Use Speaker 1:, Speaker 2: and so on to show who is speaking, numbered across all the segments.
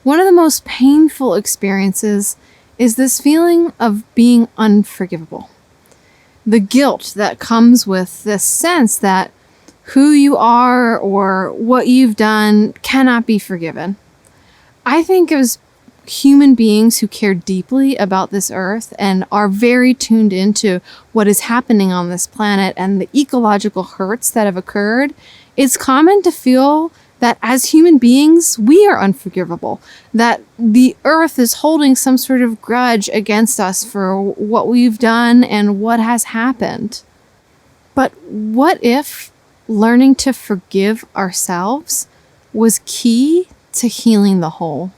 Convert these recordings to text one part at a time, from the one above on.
Speaker 1: One of the most painful experiences is this feeling of being unforgivable. The guilt that comes with this sense that who you are or what you've done cannot be forgiven. I think as human beings who care deeply about this earth and are very tuned into what is happening on this planet and the ecological hurts that have occurred, it's common to feel that as human beings, we are unforgivable, that the earth is holding some sort of grudge against us for what we've done and what has happened. But what if learning to forgive ourselves was key to healing the whole?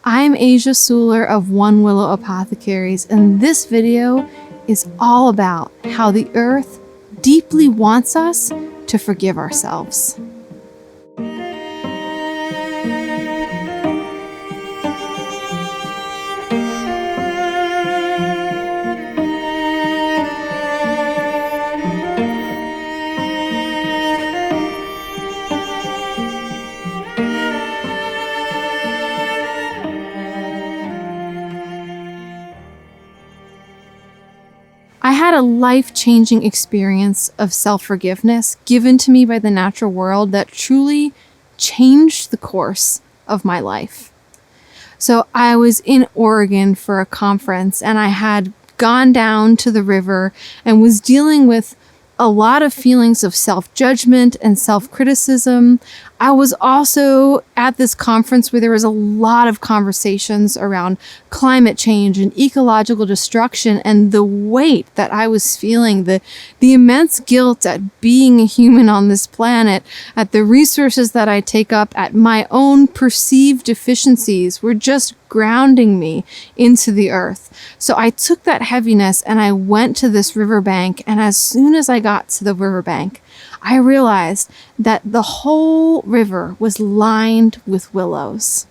Speaker 1: I'm Asia Suler of One Willow Apothecaries, and this video is all about how the earth deeply wants us to forgive ourselves. I had a life-changing experience of self-forgiveness given to me by the natural world that truly changed the course of my life. So I was in Oregon for a conference, and I had gone down to the river and was dealing with a lot of feelings of self-judgment and self-criticism. I was also at this conference where there was a lot of conversations around climate change and ecological destruction, and the weight that I was feeling, the immense guilt at being a human on this planet, at the resources that I take up, at my own perceived deficiencies were just grounding me into the earth. So I took that heaviness and I went to this riverbank, and as soon as I got to the riverbank, I realized that the whole river was lined with willows.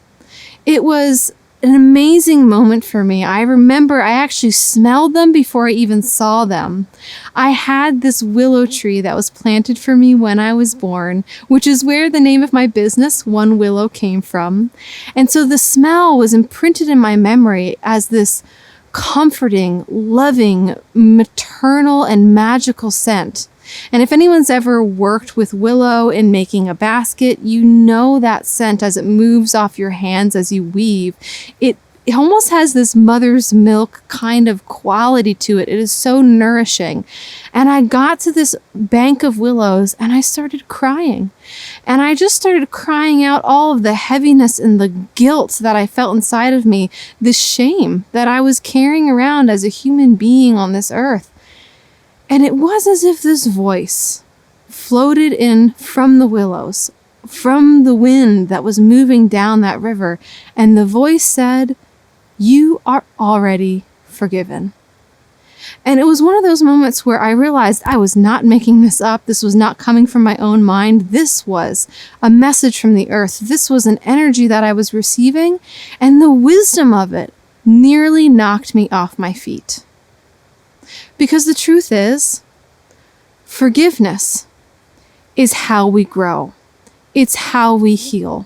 Speaker 1: It was an amazing moment for me. I remember I actually smelled them before I even saw them. I had this willow tree that was planted for me when I was born, which is where the name of my business, One Willow, came from. And so the smell was imprinted in my memory as this comforting, loving, maternal, and magical scent. And if anyone's ever worked with willow in making a basket, you know that scent as it moves off your hands as you weave. It almost has this mother's milk kind of quality to it. It is so nourishing. And I got to this bank of willows and I started crying. And I just started crying out all of the heaviness and the guilt that I felt inside of me, the shame that I was carrying around as a human being on this earth. And it was as if this voice floated in from the willows, from the wind that was moving down that river. And the voice said, "You are already forgiven." And it was one of those moments where I realized I was not making this up. This was not coming from my own mind. This was a message from the earth. This was an energy that I was receiving, and the wisdom of it nearly knocked me off my feet. Because the truth is, forgiveness is how we grow. It's how we heal.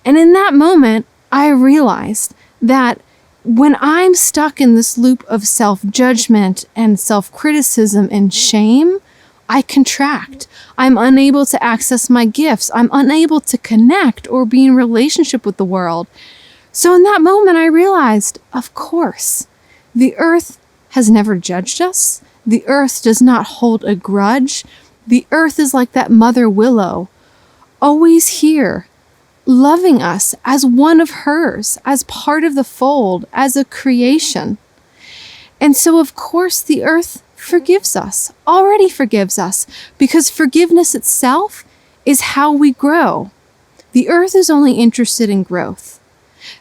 Speaker 1: And in that moment, I realized that when I'm stuck in this loop of self-judgment and self-criticism and shame, I contract. I'm unable to access my gifts. I'm unable to connect or be in relationship with the world. So in that moment, I realized, of course, the earth has never judged us. The earth does not hold a grudge. The earth is like that mother willow, always here, loving us as one of hers, as part of the fold, as a creation. And so, of course, the earth forgives us, already forgives us, because forgiveness itself is how we grow. The earth is only interested in growth,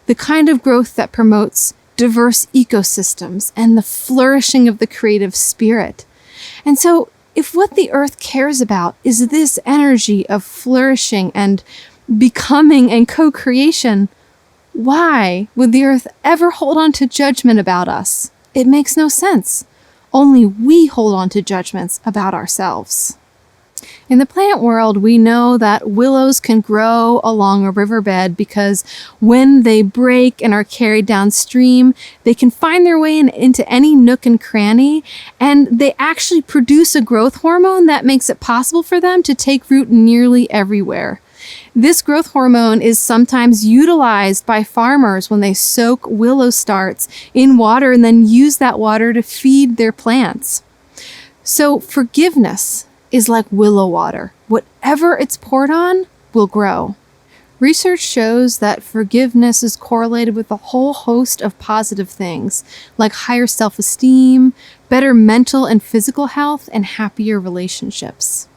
Speaker 1: the kind of growth that promotes diverse ecosystems and the flourishing of the creative spirit. And so if what the earth cares about is this energy of flourishing and becoming and co-creation, why would the earth ever hold on to judgment about us? It makes no sense. Only we hold on to judgments about ourselves. In the plant world, we know that willows can grow along a riverbed because when they break and are carried downstream, they can find their way into any nook and cranny, and they actually produce a growth hormone that makes it possible for them to take root nearly everywhere. This growth hormone is sometimes utilized by farmers when they soak willow starts in water and then use that water to feed their plants. So forgiveness is like willow water. Whatever it's poured on will grow. Research shows that forgiveness is correlated with a whole host of positive things, like higher self-esteem, better mental and physical health, and happier relationships.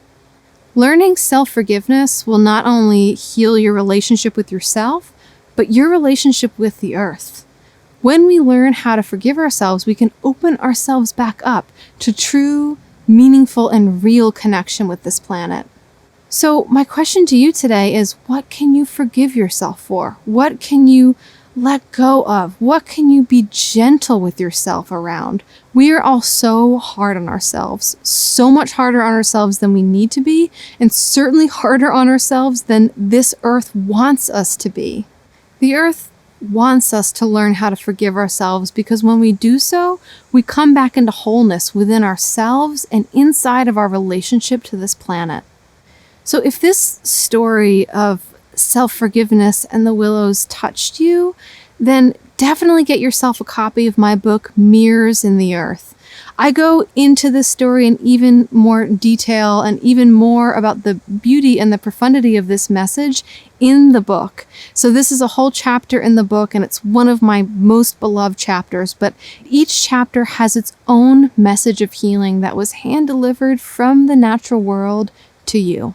Speaker 1: Learning self-forgiveness will not only heal your relationship with yourself, but your relationship with the earth. When we learn how to forgive ourselves, we can open ourselves back up to true, meaningful, and real connection with this planet. So my question to you today is, what can you forgive yourself for? What can you let go of? What can you be gentle with yourself around? We are all so hard on ourselves, so much harder on ourselves than we need to be, and certainly harder on ourselves than this earth wants us to be. The earth wants us to learn how to forgive ourselves because when we do so, we come back into wholeness within ourselves and inside of our relationship to this planet. So if this story of self-forgiveness and the willows touched you, then definitely get yourself a copy of my book, Mirrors in the Earth. I go into this story in even more detail and even more about the beauty and the profundity of this message in the book. So this is a whole chapter in the book, and it's one of my most beloved chapters, but each chapter has its own message of healing that was hand-delivered from the natural world to you.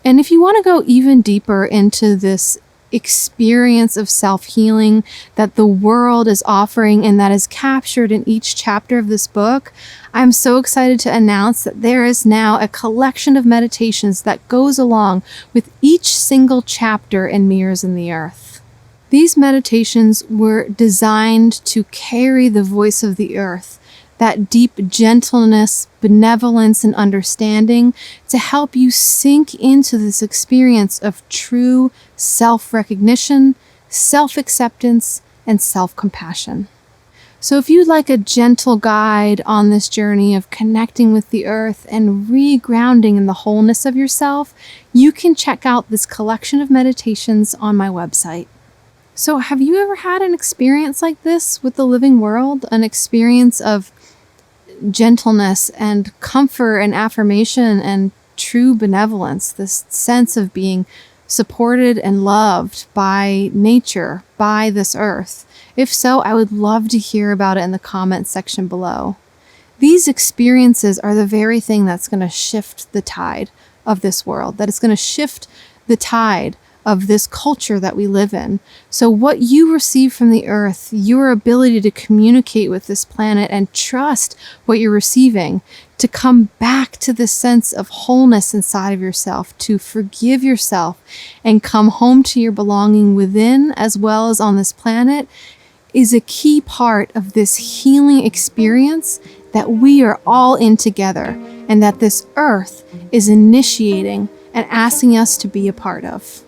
Speaker 1: And if you want to go even deeper into this experience of self-healing that the world is offering and that is captured in each chapter of this book, I'm so excited to announce that there is now a collection of meditations that goes along with each single chapter in Mirrors in the Earth. These meditations were designed to carry the voice of the earth, that deep gentleness, benevolence, and understanding to help you sink into this experience of true self-recognition, self-acceptance, and self-compassion. So if you'd like a gentle guide on this journey of connecting with the earth and re-grounding in the wholeness of yourself, you can check out this collection of meditations on my website. So have you ever had an experience like this with the living world? An experience of gentleness and comfort and affirmation and true benevolence, this sense of being supported and loved by nature, by this earth? If so, I would love to hear about it in the comments section below. These experiences are the very thing that's going to shift the tide of this world, that is going to shift the tide of this culture that we live in. So what you receive from the earth, your ability to communicate with this planet and trust what you're receiving, to come back to this sense of wholeness inside of yourself, to forgive yourself and come home to your belonging within as well as on this planet, is a key part of this healing experience that we are all in together and that this earth is initiating and asking us to be a part of.